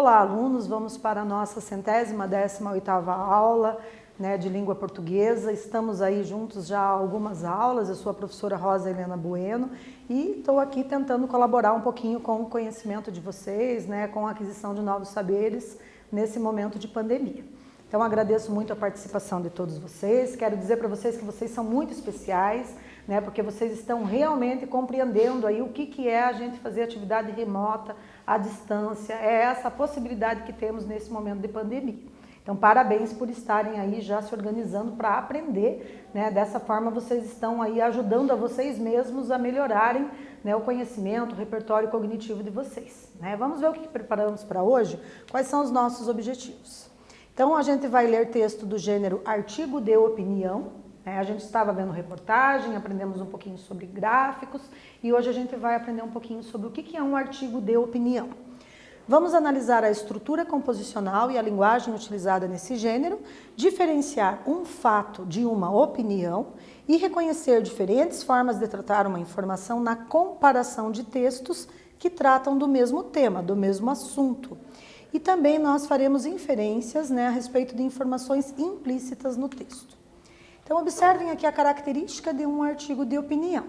Olá, alunos! Vamos para a nossa 118ª aula, né, de língua portuguesa. Estamos aí juntos já há algumas aulas. Eu sou a professora Rosa Helena Bueno e estou aqui tentando colaborar um pouquinho com o conhecimento de vocês, né, com a aquisição de novos saberes nesse momento de pandemia. Então agradeço muito a participação de todos vocês. Quero dizer para vocês que vocês são muito especiais, né, porque vocês estão realmente compreendendo aí o que é a gente fazer atividade remota, à distância. É essa a possibilidade que temos nesse momento de pandemia. Então, parabéns por estarem aí já se organizando para aprender, né? Dessa forma, vocês estão aí ajudando a vocês mesmos a melhorarem, né, o conhecimento, o repertório cognitivo de vocês, né? Vamos ver o que preparamos para hoje? Quais são os nossos objetivos? Então, a gente vai ler texto do gênero artigo de opinião. A gente estava vendo reportagem, aprendemos um pouquinho sobre gráficos e hoje a gente vai aprender um pouquinho sobre o que é um artigo de opinião. Vamos analisar a estrutura composicional e a linguagem utilizada nesse gênero, diferenciar um fato de uma opinião e reconhecer diferentes formas de tratar uma informação na comparação de textos que tratam do mesmo tema, do mesmo assunto. E também nós faremos inferências, né, a respeito de informações implícitas no texto. Então, observem aqui a característica de um artigo de opinião.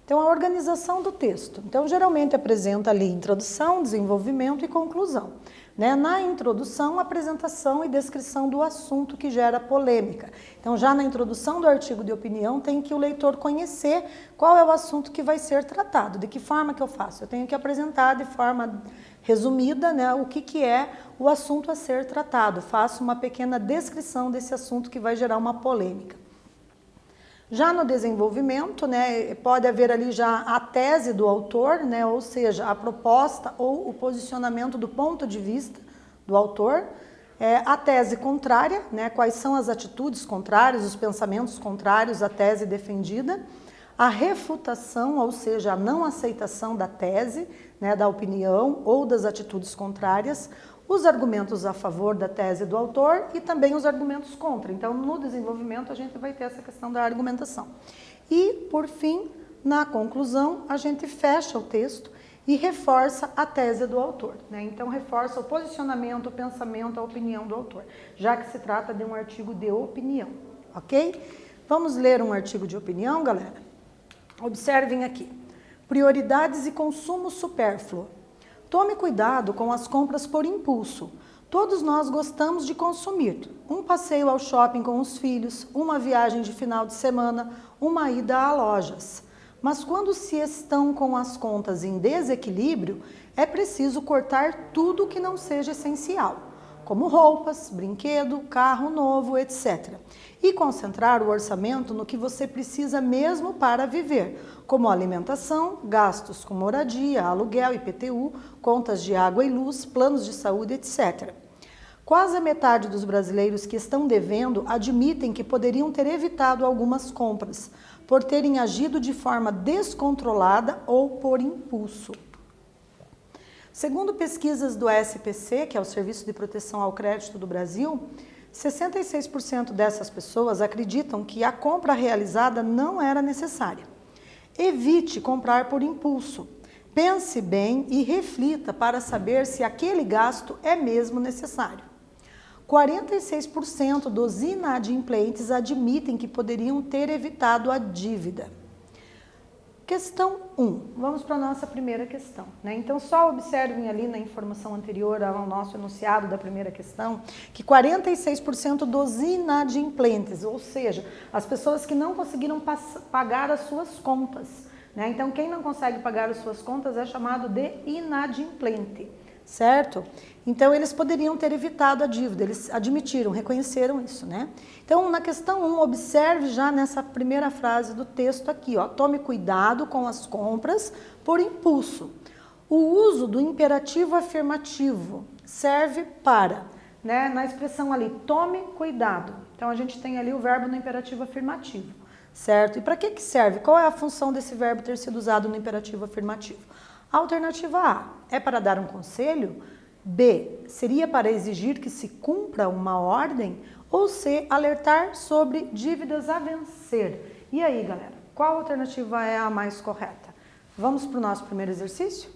Então, a organização do texto. Então, geralmente apresenta ali introdução, desenvolvimento e conclusão, né? Na introdução, apresentação e descrição do assunto que gera polêmica. Então, já na introdução do artigo de opinião, tem que o leitor conhecer qual é o assunto que vai ser tratado. De que forma que eu faço? Eu tenho que apresentar de forma resumida, né, o que é o assunto a ser tratado. Faço uma pequena descrição desse assunto que vai gerar uma polêmica. Já no desenvolvimento, né, pode haver ali já a tese do autor, né, ou seja, a proposta ou o posicionamento do ponto de vista do autor, a tese contrária, né, quais são as atitudes contrárias, os pensamentos contrários à tese defendida, a refutação, ou seja, a não aceitação da tese, né, da opinião ou das atitudes contrárias, os argumentos a favor da tese do autor e também os argumentos contra. Então, no desenvolvimento, a gente vai ter essa questão da argumentação. E, por fim, na conclusão, a gente fecha o texto e reforça a tese do autor, né? Então, reforça o posicionamento, o pensamento, a opinião do autor, já que se trata de um artigo de opinião, ok? Vamos ler um artigo de opinião, galera? Observem aqui. Prioridades e consumo supérfluo. Tome cuidado com as compras por impulso. Todos nós gostamos de consumir. Um passeio ao shopping com os filhos, uma viagem de final de semana, uma ida a lojas. Mas quando se estão com as contas em desequilíbrio, é preciso cortar tudo que não seja essencial, como roupas, brinquedo, carro novo, etc. E concentrar o orçamento no que você precisa mesmo para viver, como alimentação, gastos com moradia, aluguel, IPTU, contas de água e luz, planos de saúde, etc. Quase a metade dos brasileiros que estão devendo admitem que poderiam ter evitado algumas compras, por terem agido de forma descontrolada ou por impulso. Segundo pesquisas do SPC, que é o Serviço de Proteção ao Crédito do Brasil, 66% dessas pessoas acreditam que a compra realizada não era necessária. Evite comprar por impulso. Pense bem e reflita para saber se aquele gasto é mesmo necessário. 46% dos inadimplentes admitem que poderiam ter evitado a dívida. Questão 1. Vamos para a nossa primeira questão, né? Então, só observem ali na informação anterior ao nosso enunciado da primeira questão, que 46% dos inadimplentes, ou seja, as pessoas que não conseguiram pagar as suas contas, né? Então, quem não consegue pagar as suas contas é chamado de inadimplente, certo? Então, eles poderiam ter evitado a dívida, eles admitiram, reconheceram isso, né? Então, na questão 1, observe já nessa primeira frase do texto aqui, ó, tome cuidado com as compras por impulso. O uso do imperativo afirmativo serve para, né, na expressão ali, tome cuidado. Então, a gente tem ali o verbo no imperativo afirmativo, certo? E para que serve? Qual é a função desse verbo ter sido usado no imperativo afirmativo? Alternativa A, é para dar um conselho? B, seria para exigir que se cumpra uma ordem? Ou C, alertar sobre dívidas a vencer? E aí, galera, qual alternativa é a mais correta? Vamos para o nosso primeiro exercício?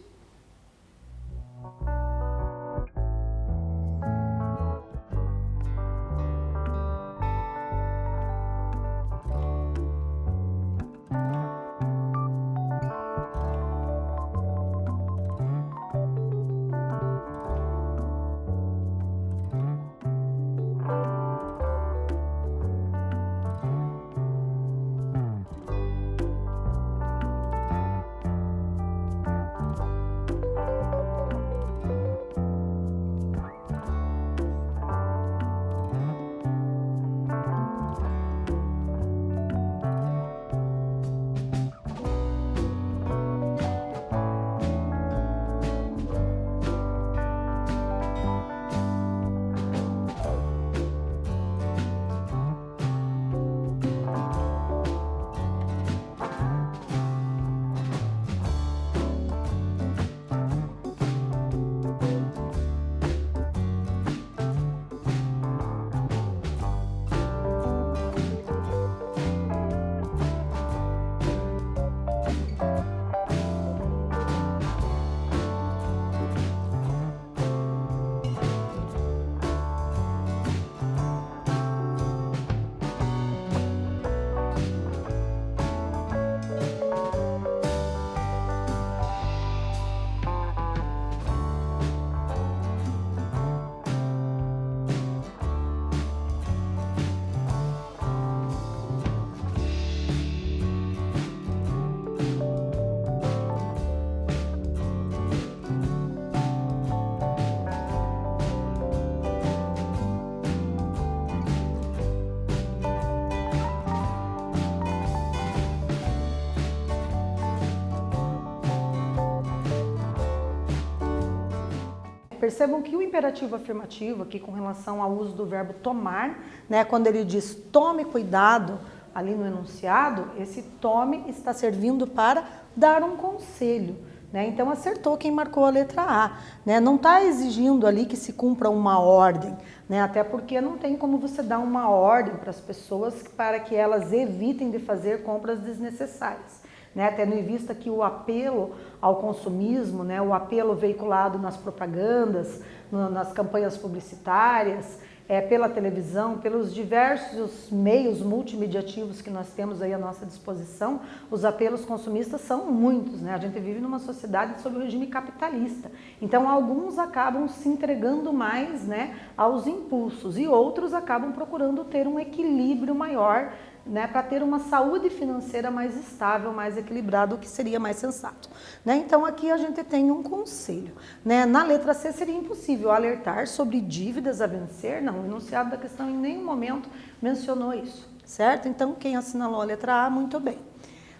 Percebam que o imperativo afirmativo aqui com relação ao uso do verbo tomar, né, quando ele diz tome cuidado ali no enunciado, esse tome está servindo para dar um conselho, né? Então acertou quem marcou a letra A, né? Não está exigindo ali que se cumpra uma ordem, né? Até porque não tem como você dar uma ordem para as pessoas para que elas evitem de fazer compras desnecessárias, né? Tendo em vista que o apelo ao consumismo, né? O apelo veiculado nas propagandas, nas campanhas publicitárias, pela televisão, pelos diversos meios multimediativos que nós temos aí à nossa disposição, os apelos consumistas são muitos, né? A gente vive numa sociedade sob o regime capitalista, então alguns acabam se entregando mais, né, aos impulsos e outros acabam procurando ter um equilíbrio maior, né, para ter uma saúde financeira mais estável, mais equilibrada, o que seria mais sensato, né? Então aqui a gente tem um conselho, né? Na letra C seria impossível alertar sobre dívidas a vencer, não, o enunciado da questão em nenhum momento mencionou isso, certo? Então quem assinalou a letra A, muito bem.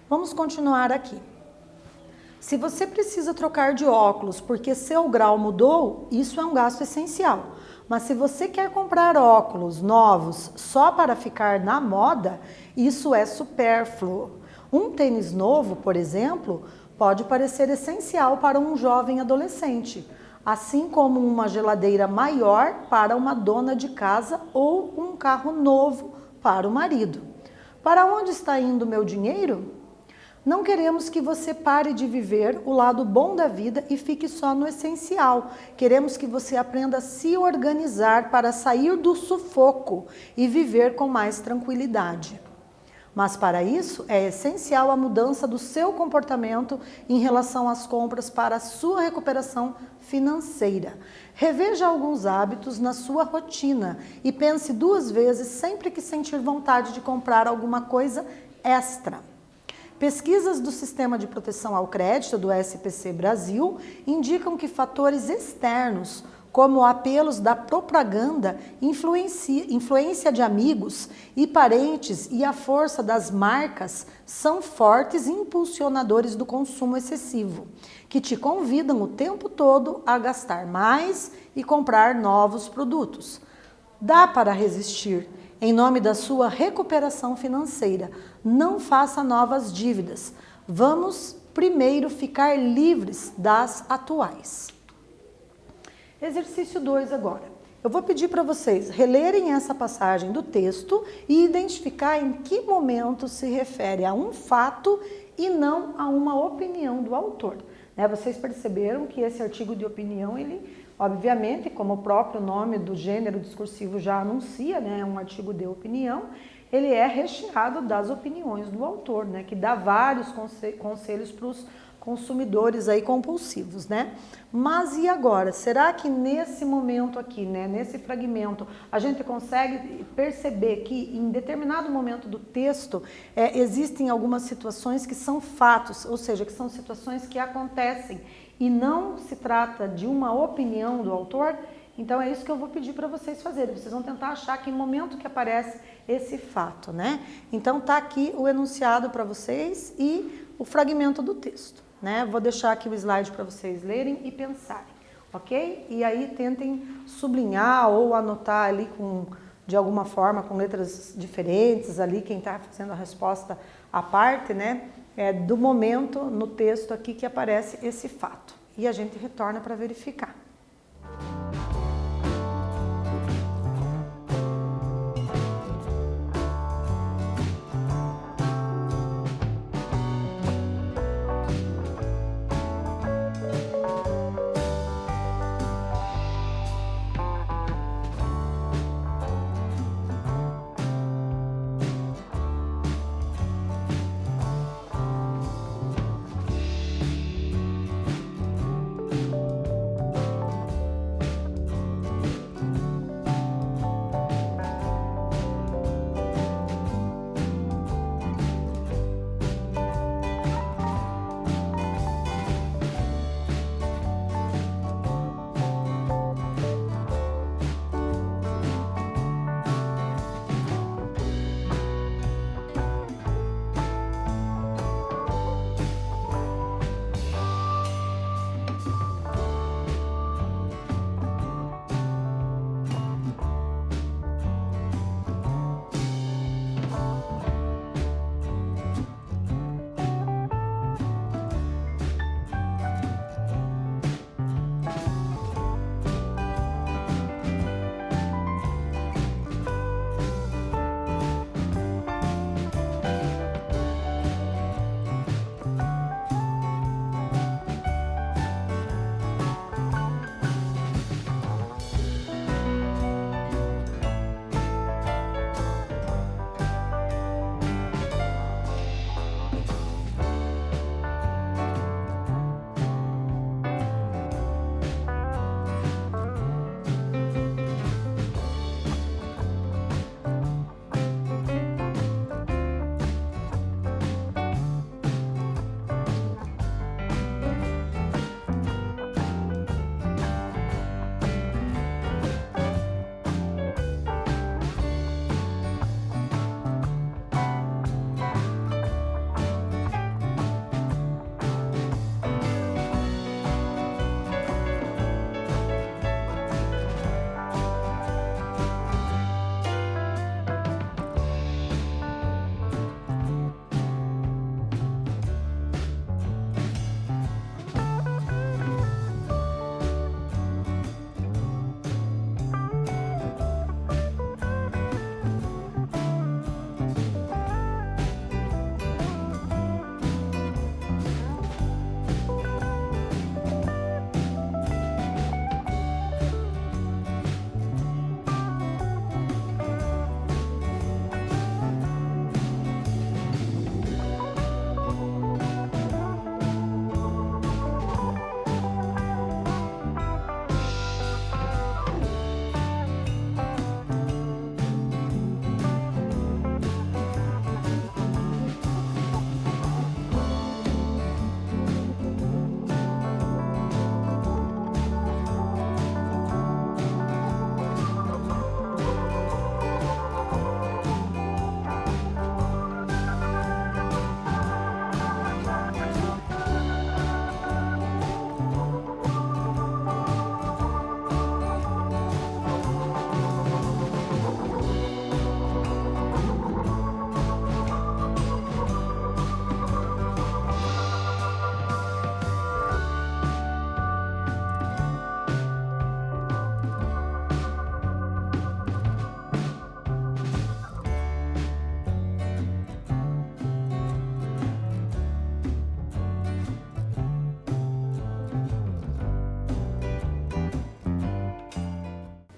Vamos continuar aqui. Se você precisa trocar de óculos porque seu grau mudou, isso é um gasto essencial. Mas se você quer comprar óculos novos só para ficar na moda, isso é supérfluo. Um tênis novo, por exemplo, pode parecer essencial para um jovem adolescente, assim como uma geladeira maior para uma dona de casa ou um carro novo para o marido. Para onde está indo meu dinheiro? Não queremos que você pare de viver o lado bom da vida e fique só no essencial. Queremos que você aprenda a se organizar para sair do sufoco e viver com mais tranquilidade. Mas para isso é essencial a mudança do seu comportamento em relação às compras para a sua recuperação financeira. Reveja alguns hábitos na sua rotina e pense 2 vezes sempre que sentir vontade de comprar alguma coisa extra. Pesquisas do Sistema de Proteção ao Crédito do SPC Brasil indicam que fatores externos, como apelos da propaganda, influência de amigos e parentes e a força das marcas são fortes impulsionadores do consumo excessivo, que te convidam o tempo todo a gastar mais e comprar novos produtos. Dá para resistir. Em nome da sua recuperação financeira, não faça novas dívidas. Vamos primeiro ficar livres das atuais. Exercício 2 agora. Eu vou pedir para vocês relerem essa passagem do texto e identificar em que momento se refere a um fato e não a uma opinião do autor. Vocês perceberam que esse artigo de opinião, ele, obviamente, como o próprio nome do gênero discursivo já anuncia, né, um artigo de opinião, ele é recheado das opiniões do autor, né, que dá vários conselhos para os consumidores aí compulsivos, né? Mas e agora? Será que nesse momento aqui, né, nesse fragmento, a gente consegue perceber que em determinado momento do texto existem algumas situações que são fatos, ou seja, que são situações que acontecem e não se trata de uma opinião do autor? Então é isso que eu vou pedir para vocês fazerem. Vocês vão tentar achar que em momento que aparece esse fato, né? Então tá aqui o enunciado para vocês e o fragmento do texto, né? Vou deixar aqui o slide para vocês lerem e pensarem, ok? E aí tentem sublinhar ou anotar ali de alguma forma com letras diferentes ali, quem está fazendo a resposta à parte, né? Do momento no texto aqui que aparece esse fato. E a gente retorna para verificar.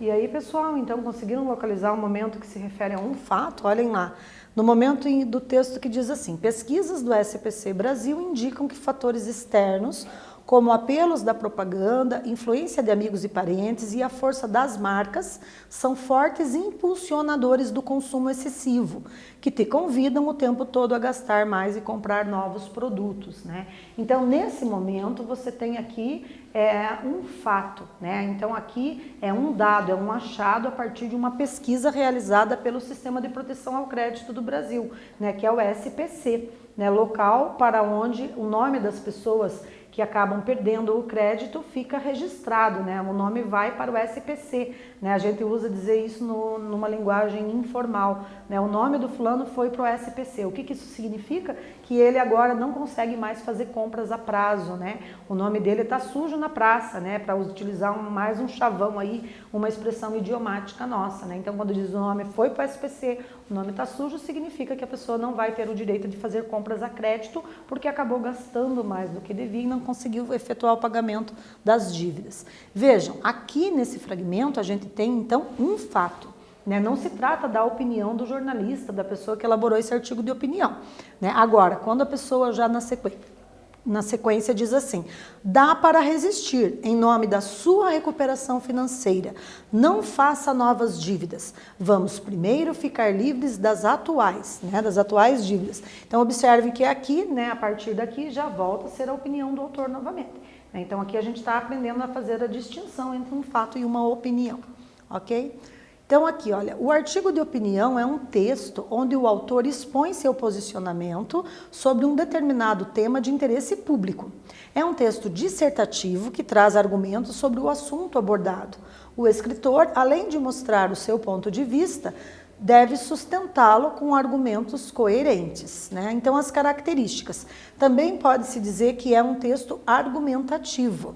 E aí, pessoal, então conseguiram localizar o momento que se refere a um fato? Olhem lá, no momento do texto que diz assim: pesquisas do SPC Brasil indicam que fatores externos, como apelos da propaganda, influência de amigos e parentes e a força das marcas, são fortes impulsionadores do consumo excessivo, que te convidam o tempo todo a gastar mais e comprar novos produtos, né? Então, nesse momento, você tem aqui um fato, né? Então, aqui é um dado, é um achado a partir de uma pesquisa realizada pelo Sistema de Proteção ao Crédito do Brasil, né? Que é o SPC, né? Local para onde o nome das pessoas que acabam perdendo o crédito fica registrado, né? O nome vai para o SPC, né? A gente usa dizer isso numa linguagem informal, né? O nome do fulano foi para o SPC. O que isso significa? Que ele agora não consegue mais fazer compras a prazo, né? O nome dele está sujo na praça, né? Para utilizar mais um chavão aí, uma expressão idiomática nossa, né? Então, quando diz o nome foi para o SPC, o nome está sujo, significa que a pessoa não vai ter o direito de fazer compras a crédito porque acabou gastando mais do que devia e não conseguiu efetuar o pagamento das dívidas. Vejam, aqui nesse fragmento a gente tem então um fato, né? Não se trata da opinião do jornalista, da pessoa que elaborou esse artigo de opinião, né? Agora, quando a pessoa já na sequência diz assim: dá para resistir em nome da sua recuperação financeira, não faça novas dívidas, vamos primeiro ficar livres das atuais, né, das atuais dívidas. Então observe que aqui, né, a partir daqui já volta a ser a opinião do autor novamente, né? Então aqui a gente está aprendendo a fazer a distinção entre um fato e uma opinião, ok? Então aqui, olha, o artigo de opinião é um texto onde o autor expõe seu posicionamento sobre um determinado tema de interesse público. É um texto dissertativo que traz argumentos sobre o assunto abordado. O escritor, além de mostrar o seu ponto de vista, deve sustentá-lo com argumentos coerentes, né? Então, as características. Também pode-se dizer que é um texto argumentativo.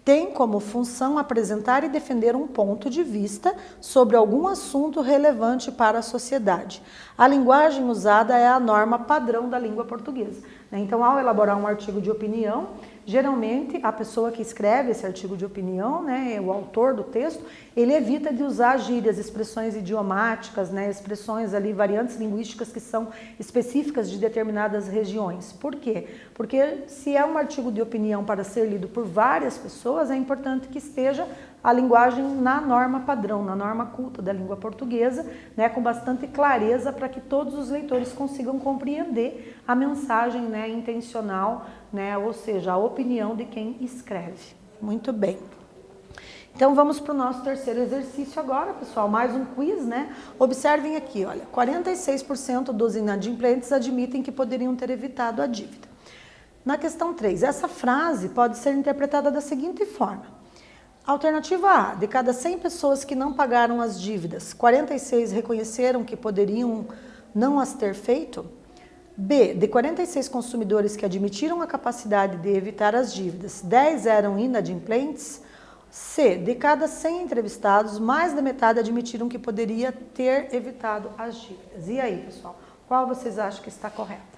Tem como função apresentar e defender um ponto de vista sobre algum assunto relevante para a sociedade. A linguagem usada é a norma padrão da língua portuguesa, né? Então, ao elaborar um artigo de opinião, geralmente a pessoa que escreve esse artigo de opinião, né, o autor do texto, ele evita de usar gírias, expressões idiomáticas, né, expressões ali, variantes linguísticas que são específicas de determinadas regiões. Por quê? Porque se é um artigo de opinião para ser lido por várias pessoas, é importante que esteja a linguagem na norma padrão, na norma culta da língua portuguesa, né, com bastante clareza para que todos os leitores consigam compreender a mensagem, né, intencional, né, ou seja, a opinião de quem escreve. Muito bem. Então vamos para o nosso terceiro exercício agora, pessoal, mais um quiz, né? Observem aqui, olha, 46% dos inadimplentes admitem que poderiam ter evitado a dívida. Na questão 3, essa frase pode ser interpretada da seguinte forma: alternativa A, de cada 100 pessoas que não pagaram as dívidas, 46 reconheceram que poderiam não as ter feito. B, de 46 consumidores que admitiram a capacidade de evitar as dívidas, 10 eram inadimplentes. C, de cada 100 entrevistados, mais da metade admitiram que poderia ter evitado as dívidas. E aí, pessoal, qual vocês acham que está correta?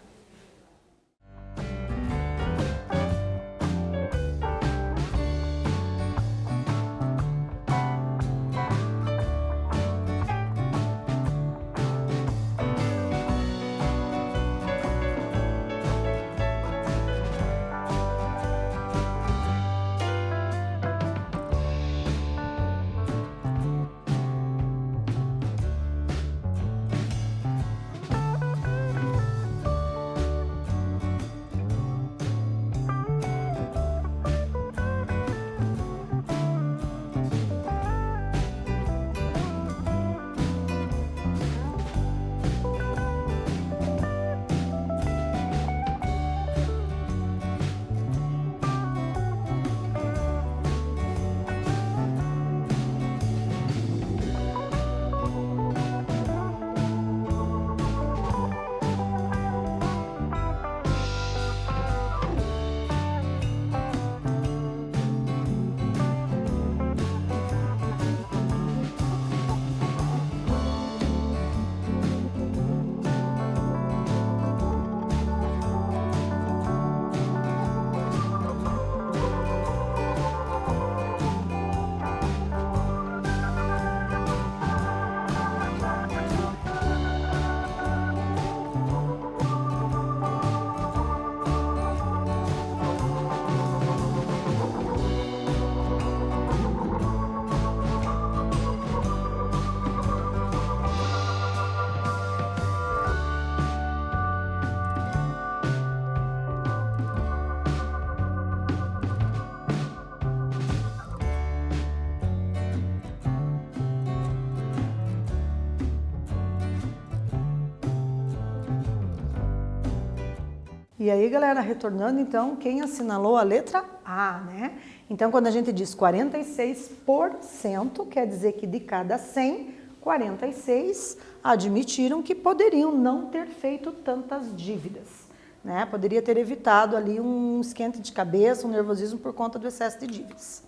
E aí, galera, retornando, então, quem assinalou a letra A, né? Então, quando a gente diz 46%, quer dizer que de cada 100, 46 admitiram que poderiam não ter feito tantas dívidas, né? Poderia ter evitado ali um esquente de cabeça, um nervosismo por conta do excesso de dívidas.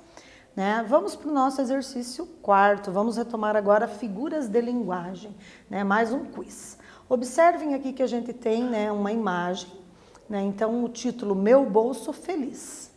Né? Vamos para o nosso exercício quarto, vamos retomar agora figuras de linguagem, né? Mais um quiz. Observem aqui que a gente tem, né, uma imagem, né? Então o título, Meu Bolso Feliz.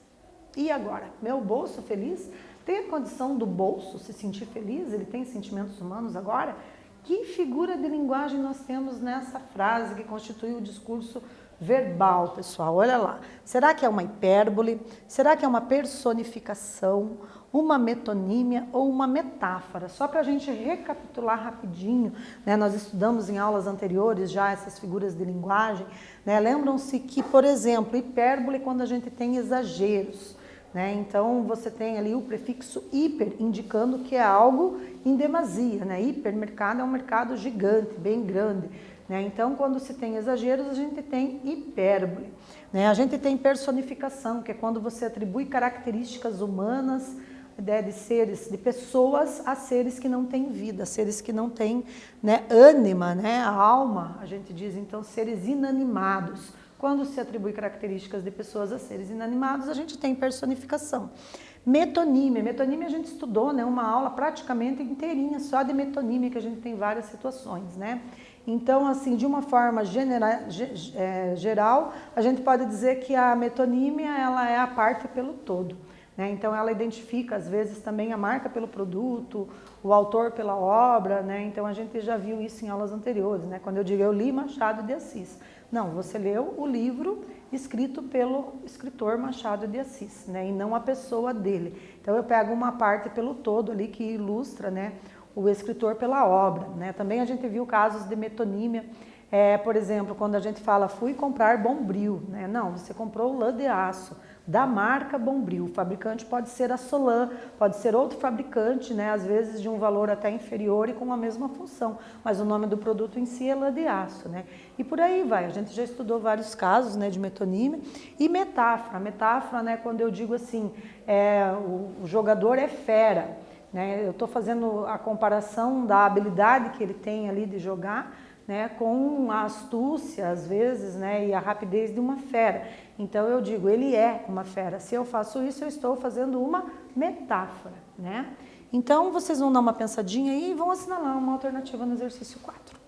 E agora, meu bolso feliz? Tem a condição do bolso se sentir feliz? Ele tem sentimentos humanos agora? Que figura de linguagem nós temos nessa frase que constitui o discurso verbal, pessoal? Olha lá. Será que é uma hipérbole? Será que é uma personificação? Uma metonímia ou uma metáfora? Só para a gente recapitular rapidinho, né? Nós estudamos em aulas anteriores já essas figuras de linguagem, né? Lembram-se que, por exemplo, hipérbole quando a gente tem exageros, né? Então você tem ali o prefixo hiper, indicando que é algo em demasia, né? Hipermercado é um mercado gigante, bem grande, né? Então quando se tem exageros a gente tem hipérbole, né? A gente tem personificação, que é quando você atribui características humanas, de seres, de pessoas a seres que não têm vida, seres que não têm, né, ânima, né, a alma, a gente diz então seres inanimados. Quando se atribui características de pessoas a seres inanimados, a gente tem personificação. Metonímia, metonímia a gente estudou, né, uma aula praticamente inteirinha só de metonímia, que a gente tem várias situações, né. Então, assim, de uma forma geral, a gente pode dizer que a metonímia ela é a parte pelo todo. Então, ela identifica, às vezes, também a marca pelo produto, o autor pela obra, né? Então, a gente já viu isso em aulas anteriores, né? Quando eu digo, eu li Machado de Assis. Não, você leu o livro escrito pelo escritor Machado de Assis, né? E não a pessoa dele. Então, eu pego uma parte pelo todo ali que ilustra, né, o escritor pela obra, né? Também a gente viu casos de metonímia, por exemplo, quando a gente fala, fui comprar Bombril, né? Não, você comprou lã de aço, da marca Bombril. O fabricante pode ser a Solan, pode ser outro fabricante, né? Às vezes de um valor até inferior e com a mesma função, mas o nome do produto em si é lã de aço, né? E por aí vai, a gente já estudou vários casos, né, de metonímia. E metáfora, metáfora, né, quando eu digo assim, o jogador é fera, né? Eu estou fazendo a comparação da habilidade que ele tem ali de jogar, né, com a astúcia, às vezes, né, e a rapidez de uma fera. Então, eu digo, ele é uma fera. Se eu faço isso, eu estou fazendo uma metáfora, né? Então, vocês vão dar uma pensadinha aí e vão assinalar uma alternativa no exercício 4.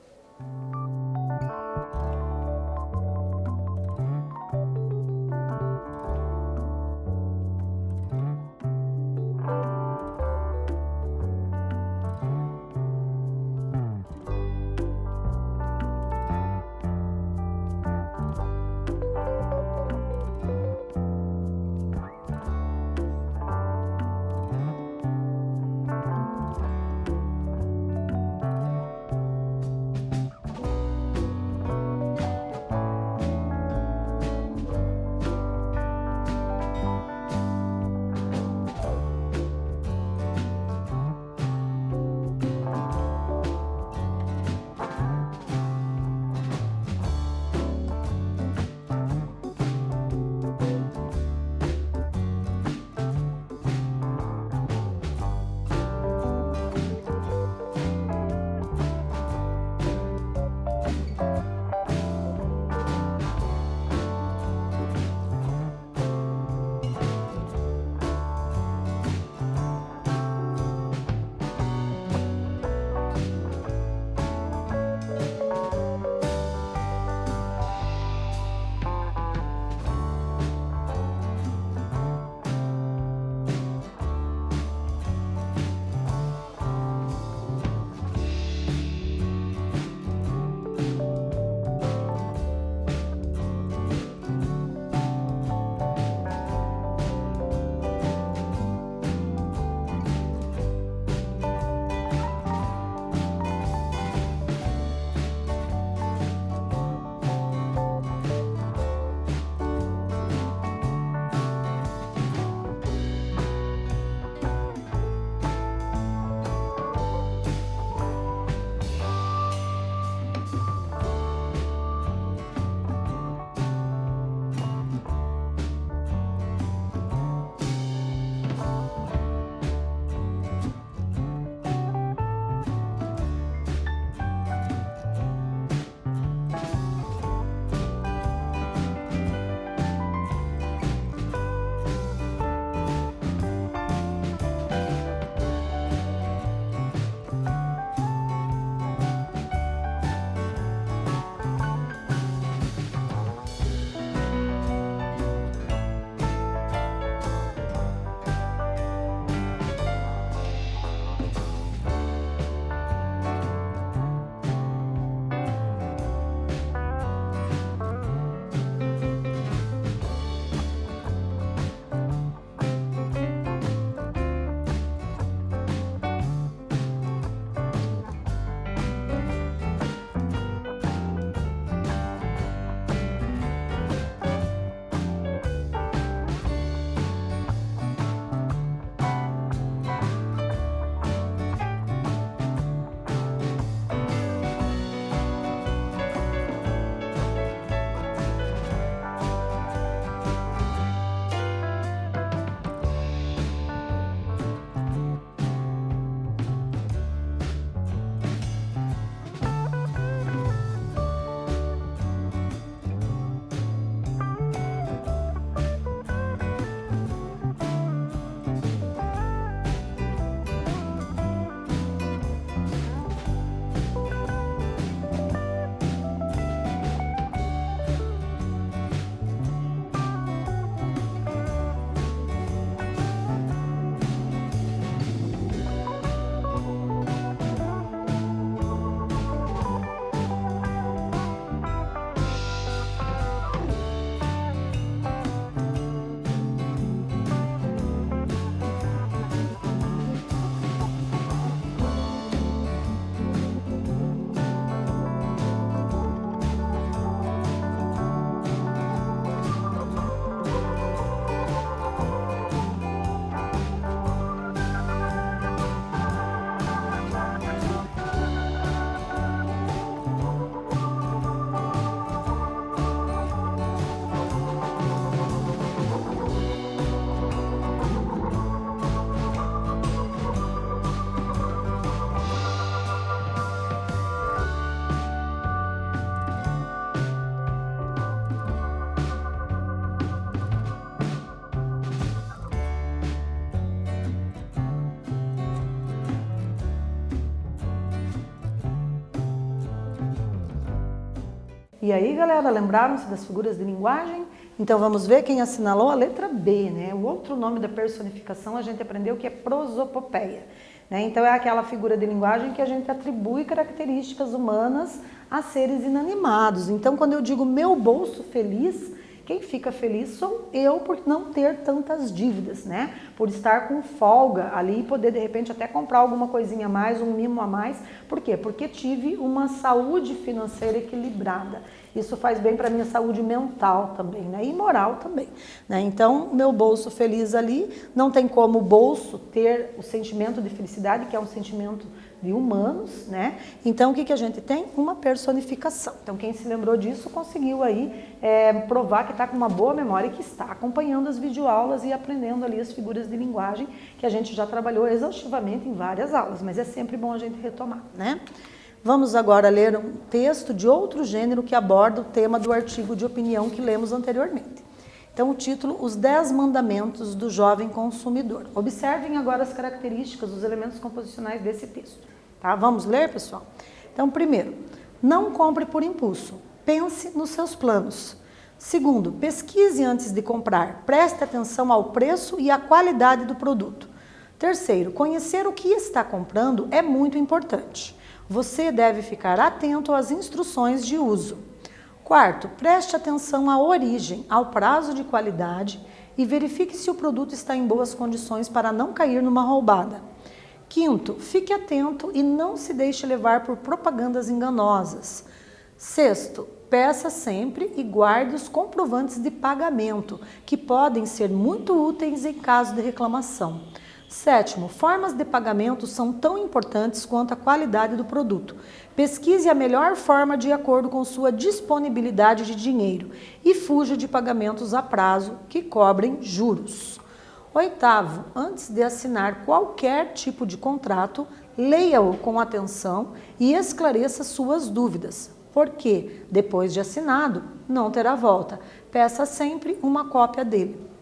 E aí, galera, lembraram-se das figuras de linguagem? Então vamos ver quem assinalou a letra B, né? O outro nome da personificação a gente aprendeu que é prosopopeia, né? Então é aquela figura de linguagem que a gente atribui características humanas a seres inanimados. Então quando eu digo meu bolso feliz, quem fica feliz sou eu por não ter tantas dívidas, né? Por estar com folga ali e poder de repente até comprar alguma coisinha a mais, um mimo a mais. Por quê? Porque tive uma saúde financeira equilibrada. Isso faz bem para a minha saúde mental também, né? E moral também, né? Então, meu bolso feliz ali, não tem como o bolso ter o sentimento de felicidade, que é um sentimento de humanos, né? Então, o que a gente tem? Uma personificação. Então, quem se lembrou disso conseguiu aí provar que está com uma boa memória e que está acompanhando as videoaulas e aprendendo ali as figuras de linguagem que a gente já trabalhou exaustivamente em várias aulas, mas é sempre bom a gente retomar, né? Vamos agora ler um texto de outro gênero que aborda o tema do artigo de opinião que lemos anteriormente. Então, o título, Os 10 Mandamentos do Jovem Consumidor. Observem agora as características, os elementos composicionais desse texto. Tá? Vamos ler, pessoal? Então, primeiro, não compre por impulso. Pense nos seus planos. Segundo, pesquise antes de comprar. Preste atenção ao preço e à qualidade do produto. Terceiro, conhecer o que está comprando é muito importante. Você deve ficar atento às instruções de uso. Quarto, preste atenção à origem, ao prazo de qualidade e verifique se o produto está em boas condições para não cair numa roubada. Quinto, fique atento e não se deixe levar por propagandas enganosas. Sexto, peça sempre e guarde os comprovantes de pagamento, que podem ser muito úteis em caso de reclamação. Sétimo, formas de pagamento são tão importantes quanto a qualidade do produto. Pesquise a melhor forma de acordo com sua disponibilidade de dinheiro e fuja de pagamentos a prazo que cobrem juros. Oitavo, antes de assinar qualquer tipo de contrato, leia-o com atenção e esclareça suas dúvidas, porque, depois de assinado, não terá volta. Peça sempre uma cópia dele.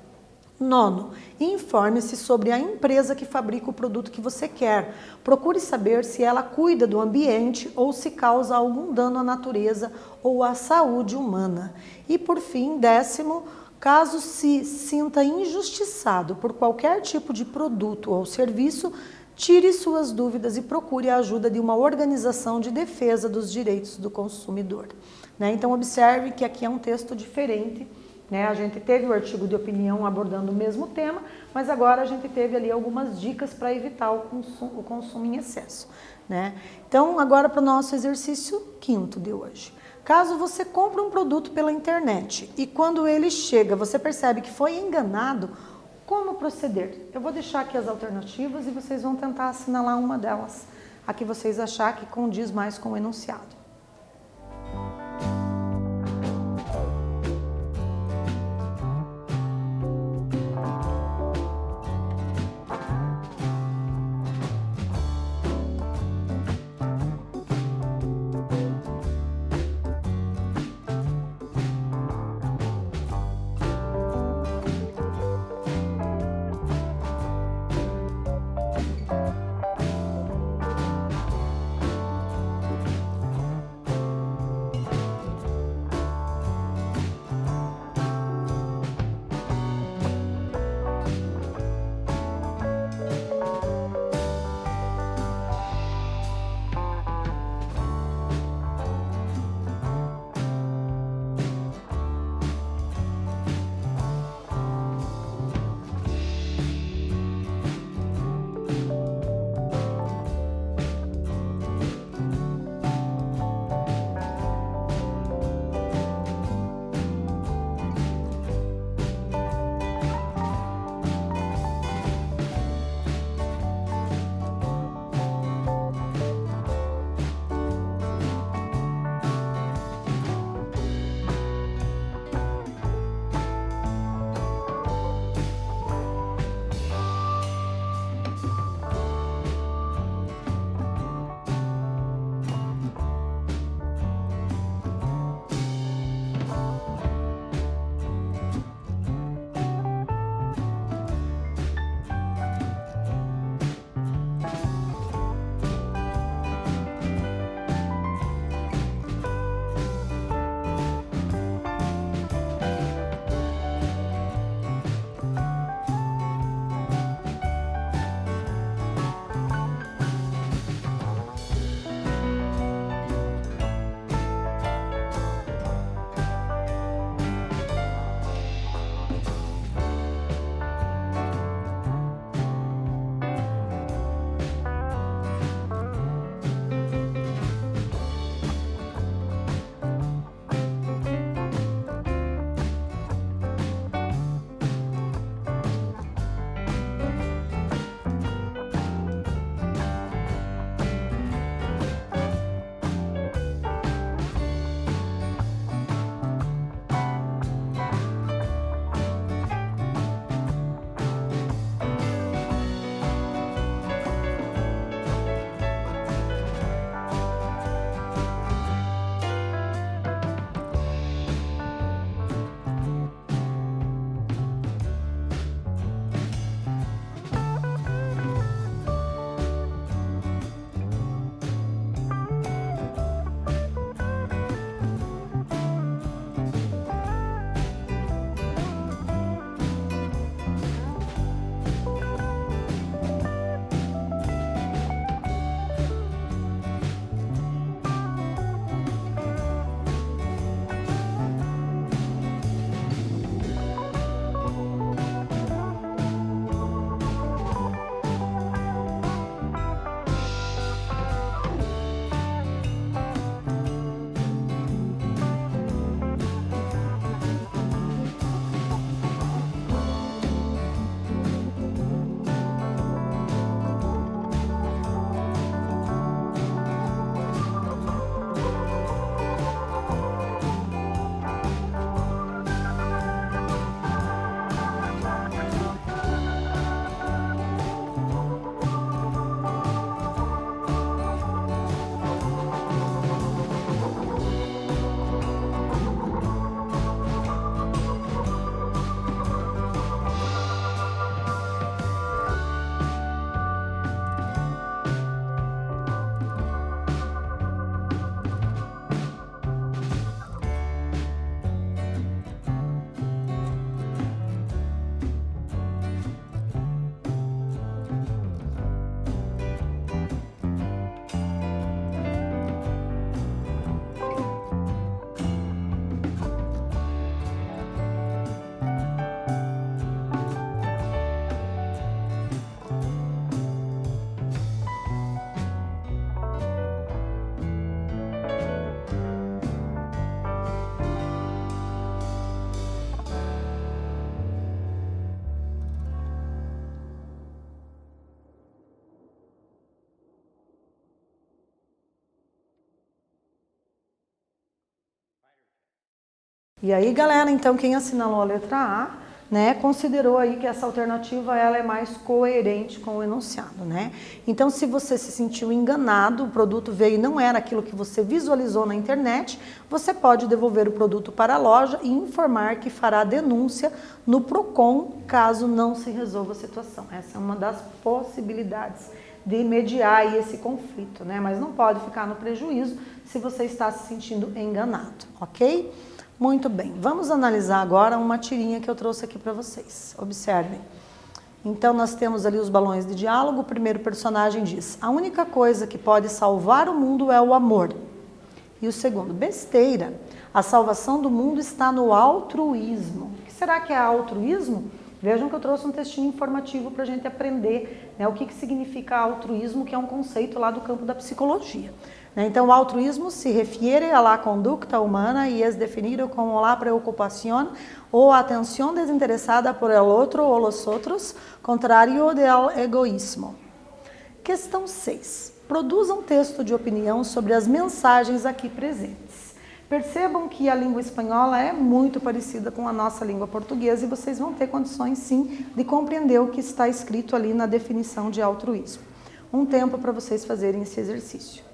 Nono, informe-se sobre a empresa que fabrica o produto que você quer. Procure saber se ela cuida do ambiente ou se causa algum dano à natureza ou à saúde humana. E por fim, décimo, caso se sinta injustiçado por qualquer tipo de produto ou serviço, tire suas dúvidas e procure a ajuda de uma organização de defesa dos direitos do consumidor. Né? Então observe que aqui é um texto diferente. Né? A gente teve o artigo de opinião abordando o mesmo tema, mas agora a gente teve ali algumas dicas para evitar o consumo em excesso. Né? Então, agora para o nosso exercício quinto de hoje. Caso você compre um produto pela internet e quando ele chega você percebe que foi enganado, como proceder? Eu vou deixar aqui as alternativas e vocês vão tentar assinalar uma delas, a que vocês achar que condiz mais com o enunciado. E aí, galera, então quem assinalou a letra A, né, considerou aí que essa alternativa ela é mais coerente com o enunciado, né? Então, se você se sentiu enganado, o produto veio e não era aquilo que você visualizou na internet, você pode devolver o produto para a loja e informar que fará denúncia no Procon, caso não se resolva a situação. Essa é uma das possibilidades de mediar aí esse conflito, né? Mas não pode ficar no prejuízo se você está se sentindo enganado, ok? Muito bem, vamos analisar agora uma tirinha que eu trouxe aqui para vocês. Observem. Então, nós temos ali os balões de diálogo. O primeiro personagem diz: a única coisa que pode salvar o mundo é o amor. E o segundo: besteira. A salvação do mundo está no altruísmo. O que será que é altruísmo? Vejam que eu trouxe um textinho informativo para a gente aprender, né, o que significa altruísmo, que é um conceito lá do campo da psicologia. Então, o altruísmo se refere a la conducta humana y es definido como la preocupación o atención desinteresada por el otro o los otros, contrario del egoísmo. Questão 6. Produza um texto de opinião sobre as mensagens aqui presentes. Percebam que a língua espanhola é muito parecida com a nossa língua portuguesa e vocês vão ter condições, sim, de compreender o que está escrito ali na definição de altruísmo. Um tempo para vocês fazerem esse exercício.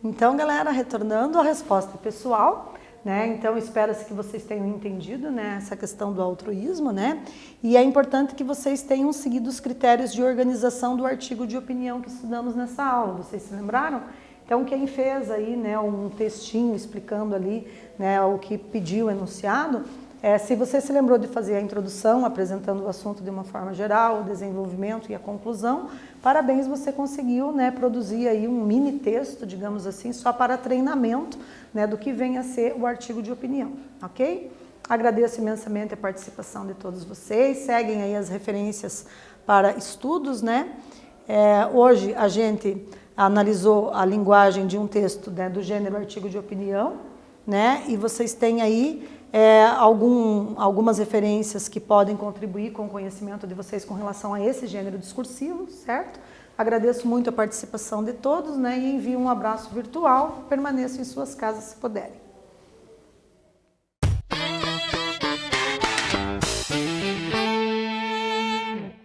Então, galera, retornando à resposta pessoal, né? Então, espera-se que vocês tenham entendido, né, essa questão do altruísmo, né? E é importante que vocês tenham seguido os critérios de organização do artigo de opinião que estudamos nessa aula. Vocês se lembraram? Então, quem fez aí, né, um textinho explicando ali, né, o que pediu o enunciado, se você se lembrou de fazer a introdução, apresentando o assunto de uma forma geral, o desenvolvimento e a conclusão, parabéns, você conseguiu, né, produzir aí um mini texto, digamos assim, só para treinamento, né, do que vem a ser o artigo de opinião, ok? Agradeço imensamente a participação de todos vocês, seguem aí as referências para estudos, né? Hoje a gente analisou a linguagem de um texto, né, do gênero artigo de opinião, né? E vocês têm aí algumas referências que podem contribuir com o conhecimento de vocês com relação a esse gênero discursivo, certo? Agradeço muito a participação de todos, né? E envio um abraço virtual. Permaneçam em suas casas se puderem.